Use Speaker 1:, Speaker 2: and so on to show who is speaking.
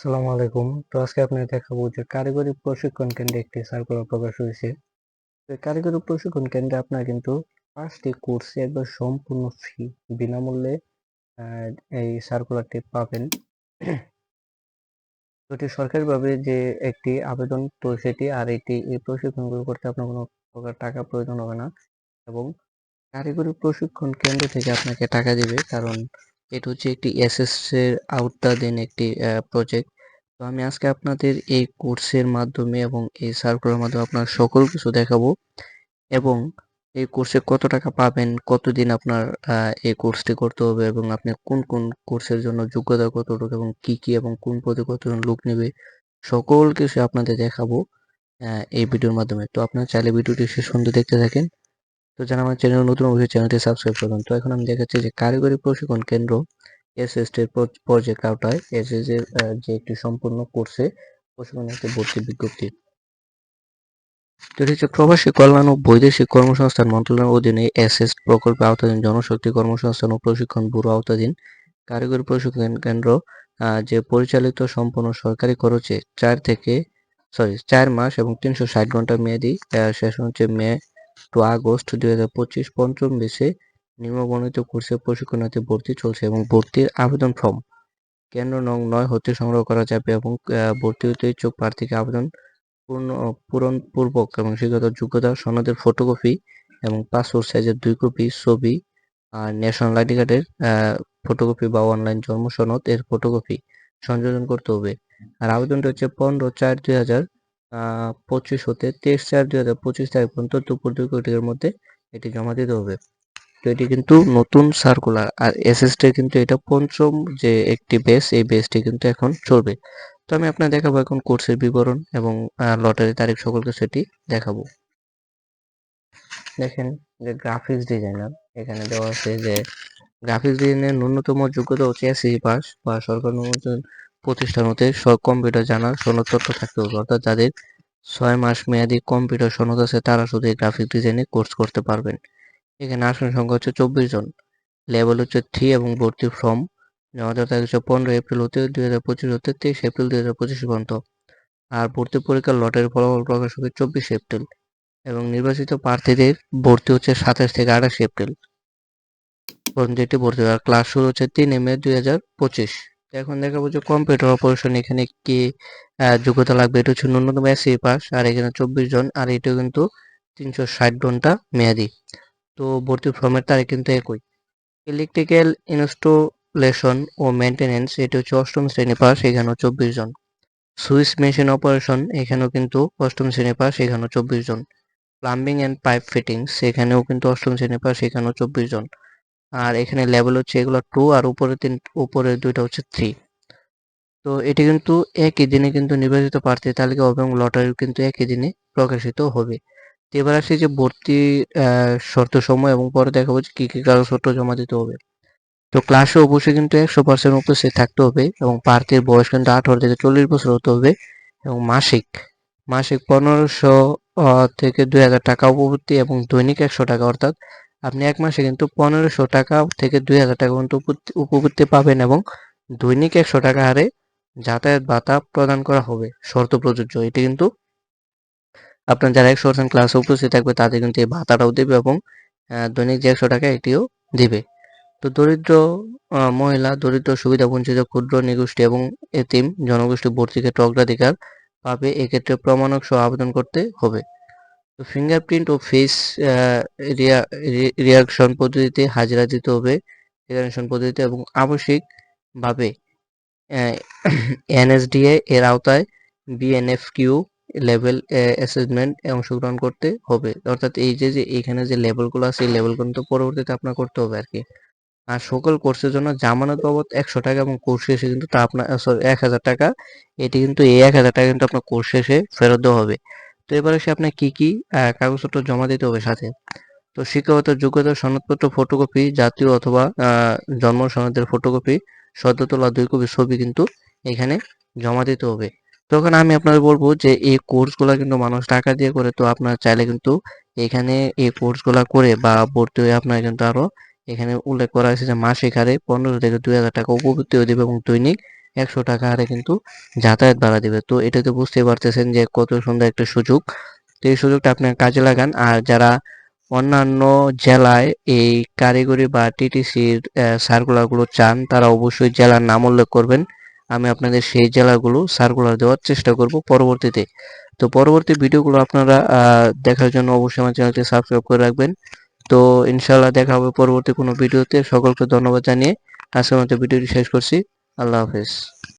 Speaker 1: আসসালামু আলাইকুম। তো আজকে আপনাকে দেখাবো যে কারিগরি প্রশিক্ষণ কেন্দ্রে একটি সার্কুলার প্রকাশ হয়েছে। তো এই কারিগরি প্রশিক্ষণ কেন্দ্রে আপনার কিন্তু 5টি কোর্সে একবার সম্পূর্ণ ফ্রি বিনামূল্যে আহ, এই সার্কুলারটি পাবেন। তো এটি সরকারিভাবে যে একটি আবেদন, তো সেটি আর এই প্রশিক্ষণগুলো করতে আপনার কোনো প্রকার টাকা প্রয়োজন হবে না, এবং কারিগরি প্রশিক্ষণ কেন্দ্র থেকে আপনাকে টাকা দিবে, কারণ এটা হচ্ছে একটি এসএস এর আওতাধীন একটি প্রজেক্ট। তো আমি আজকে আপনাদের এই কোর্সের মাধ্যমে এবং এই সার্কুলার মাধ্যমে আপনার সকল কিছু দেখাবো, এবং এই কোর্সে কত টাকা পাবেন, কতদিন আপনার এই কোর্সটি করতে হবে, এবং আপনি কোন কোন কোর্সের জন্য যোগ্যতা কতটুকু এবং কি কি এবং কোন পদে কতজন লোক নেবে, সকল কিছু আপনাদের দেখাবো এই ভিডিওর মাধ্যমে। তো আপনারা চাইলে ভিডিওটি শেষ পর্যন্ত দেখতে থাকেন। তো যারা আমার চ্যানেল নতুন, অবশ্যই চ্যানেলটি সাবস্ক্রাইব করুন। তো এখন আমি দেখাচ্ছি যে কারিগরি প্রশিক্ষণ কেন্দ্র এসএসটি এর প্রজেক্ট আওতায় এসএস এর যে একটি সম্পূর্ণ কোর্সে প্রশিক্ষণ একটি ভর্তি বিজ্ঞপ্তি। তো এটি হচ্ছে প্রবাসী কল্যাণ ও বৈদেশিক কর্মসংস্থান মন্ত্রণালয়ের অধীনে এসএস প্রকল্পে আওতাধীন জনশক্তি কর্মসংস্থান ও প্রশিক্ষণ ব্যুরো আওতাধীন কারিগরি প্রশিক্ষণ কেন্দ্র, যে পরিচালিত সম্পূর্ণ সরকারি খরচে 4 মাস এবং 360 ঘন্টা মেয়াদী, সেশন হচ্ছে মে টু আগস্ট 2025, পঞ্চম বেসে নিম্নবর্ণিত কোর্সে প্রশিক্ষণার্থী ভর্তি চলছে, এবং ভর্তির আবেদন ফর্ম কেন্দ্র নং 9 হতে সংগ্রহ করা যাবে, এবং ভর্তি হতে ইচ্ছুক প্রার্থীকে আবেদন পূরণপূর্বক এবং শিক্ষাগত যোগ্যতা সনদের ফটোকপি এবং পাসপোর্ট সাইজের 2 কপি ছবি, আর ন্যাশনাল আইডি কার্ডের ফটোকপি বা অনলাইন জন্ম সনদ এর ফটোকপি সংযোজন করতে হবে। আর আবেদনটা হচ্ছে 15/4/2025 হতে 23/4/2025 তারিখ পর্যন্ত দুপুর 2 কোটির মধ্যে এটি জমা দিতে হবে। তো এটি কিন্তু নতুন সার্কুলার, আর এসএসটি কিন্তু এটা পঞ্চম যে একটি বেস, এই বেসটি কিন্তু এখন চলবে। তো আমি আপনার দেখাবো এখন কোর্সের বিবরণ এবং লটারি তারিখ সকল কিছু এটি দেখাবো। দেখেন যে গ্রাফিক্স ডিজাইনার, এখানে দেওয়া আছে যে গ্রাফিক্স ডিজাইনের ন্যূনতম যোগ্যতা হচ্ছে এসএসসি পাস বা সরকার অনুমোদিত প্রতিষ্ঠান হতে কম্পিউটার জানার সনদ তথ্য থাকতে হবে, অর্থাৎ যাদের 6 মাস মেয়াদী কম্পিউটার সনদ আছে তারা শুধু এই গ্রাফিক ডিজাইনে কোর্স করতে পারবেন। এখানে আসন সংখ্যা হচ্ছে 24 জন, লেভেল হচ্ছে 3, এবং ভর্তি ফর্ম জমা দেওয়ার তারিখ হচ্ছে 15 এপ্রিল হতে 2025 হতে 23 এপ্রিল 2025 পর্যন্ত। আর ভর্তি পরীক্ষার লটারি ফলাফল প্রকাশ হবে 24 এপ্রিল, এবং নির্বাচিত প্রার্থীদের ভর্তি হচ্ছে 27 থেকে 28 এপ্রিল পর্যন্ত এটি ভর্তি হবে। আর ক্লাস শুরু হচ্ছে 3 মে 2025। এখন দেখাবো যে কম্পিউটার অপারেশন, এখানে কি যোগ্যতা লাগবে। এটা হচ্ছে ন্যূনতম এসএসসি পাস, আর এখানে 24 জন, আর এটাও কিন্তু 360 ঘন্টা মেয়াদি। তো ভর্তি ফর্মের তারিখ কিন্তু একই। ইলেকট্রিক্যাল ইনস্টলেশন ও মেইনটেনেন্স, এটা হচ্ছে 8ম শ্রেণী পাস, এখানেও 24 জন। সুইচ মেশিন অপারেশন, এখানেও কিন্তু 8ম শ্রেণী পাস, এখানেও 24 জন। প্লাম্বিং অ্যান্ড পাইপ ফিটিংস, এখানেও কিন্তু 8ম শ্রেণী পাস, এখানেও 24 জন। আর এখানে লেভেল হচ্ছে এগুলো 2, আর উপরের দুইটা হচ্ছে 3। তো এটি কিন্তু একই দিনে কিন্তু নির্বাচিত প্রার্থীর তালিকা হবে, এবং লটারি কিন্তু একই দিনে প্রকাশিত হবে। তো এবার আসি যে ভর্তি শর্ত সমূহ, এবং পরে দেখাবো যে কি কি কাগজপত্র জমা দিতে হবে। তো ক্লাসে অবশ্যই কিন্তু 100% উপস্থিত থাকতে হবে, এবং প্রার্থীর বয়স কিন্তু 18 থেকে 40 বছর হতে হবে, এবং মাসিক মাসিক 1500 থেকে 2000 টাকা উপবৃত্তি, এবং দৈনিক 100 টাকা, অর্থাৎ আপনি এক মাসে কিন্তু 1500 টাকা থেকে 2000 টাকা পর্যন্ত উপবৃত্তি পাবেন, এবং দৈনিক 100 টাকা হারে যাতায়াত ভাতা প্রদান করা হবে, শর্ত প্রযোজ্য। এটি কিন্তু আপনার যারা 100% ক্লাসে উপস্থিত থাকবে তাদের কিন্তু এই ভাতাটাও দেবে, এবং দৈনিক যে 100 টাকা এটিও দিবে। তো দরিদ্র মহিলা, দরিদ্র সুবিধা বঞ্চিত ক্ষুদ্র নৃগোষ্ঠী এবং এতিম জনগোষ্ঠী ভর্তির ক্ষেত্রে অগ্রাধিকার পাবে, এক্ষেত্রে প্রমাণক সহ আবেদন করতে হবে। তো ফিঙ্গারপ্রিন্ট ও ফেস রিয়াকশন পদ্ধতিতে হাজিরা দিতে হবে, রিয়াকশন পদ্ধতিতে, এবং আবশ্যিকভাবে এনএসডিএ এর আওতায় বিএনএফকিউ লেভেল অ্যাসেসমেন্ট অংশগ্রহণ করতে হবে, অর্থাৎ এই যে যে এখানে যে লেভেলগুলো আছে এই লেভেলগুলো তো পরবর্তীতে আপনার করতে হবে আর কি। আর সকল কোর্সের জন্য জামানত বাবদ 100 টাকা, এবং কোর্স শেষে কিন্তু তা আপনার 1000 টাকা, এটি কিন্তু এই 1000 টাকা কিন্তু আপনার কোর্স শেষে ফেরত দেওয়া হবে। তো এবার এসে আপনার কি কি কাগজপত্র জমা দিতে হবে সাথে। তো শিক্ষাগত যোগ্যতার সনদপত্র ফটোকপি, জাতীয় অথবা জন্ম সনদের ফটোকপি, সদ্য তোলা 2 কপি ছবি কিন্তু এখানে জমা দিতে হবে। তখন আমি আপনাদের বলবো যে এই কোর্সগুলো কিন্তু মানুষ টাকা দিয়ে করে, তো আপনারা চাইলে কিন্তু এখানে এই কোর্সগুলো করে বা ভর্তি হয়ে আপনারা কিন্তু আরো, এখানে উল্লেখ করা হয়েছে যে মাসিক হারে 1500 থেকে 2000 টাকা উপবৃত্তিও দেবে, এবং দৈনিক 100 টাকা হারে কিন্তু যাতায়াত ভাড়া দিবে। তো এটা তো বুঝতেই পারতেছেন যে কত সুন্দর একটা সুযোগ। তো এই সুযোগটা আপনার কাজে লাগান। আর যারা অন্যান্য জেলায় এই কারিগরি বা টিটিসির সার্কুলার গুলো চান, তারা অবশ্যই জেলার নাম উল্লেখ করবেন। আমি আপনাদের সেই জেলাগুলো সার্কুলার দেওয়ার চেষ্টা করব পরবর্তীতে। তো পরবর্তী ভিডিওগুলো আপনারা দেখার জন্য অবশ্যই আমার চ্যানেলটি সাবস্ক্রাইব করে রাখবেন। তো ইনশাআল্লাহ দেখা হবে পরবর্তী কোনো ভিডিওতে। সকলকে ধন্যবাদ জানিয়ে আজকের মতো ভিডিওটি শেষ করছি। আল্লাহ হাফেজ।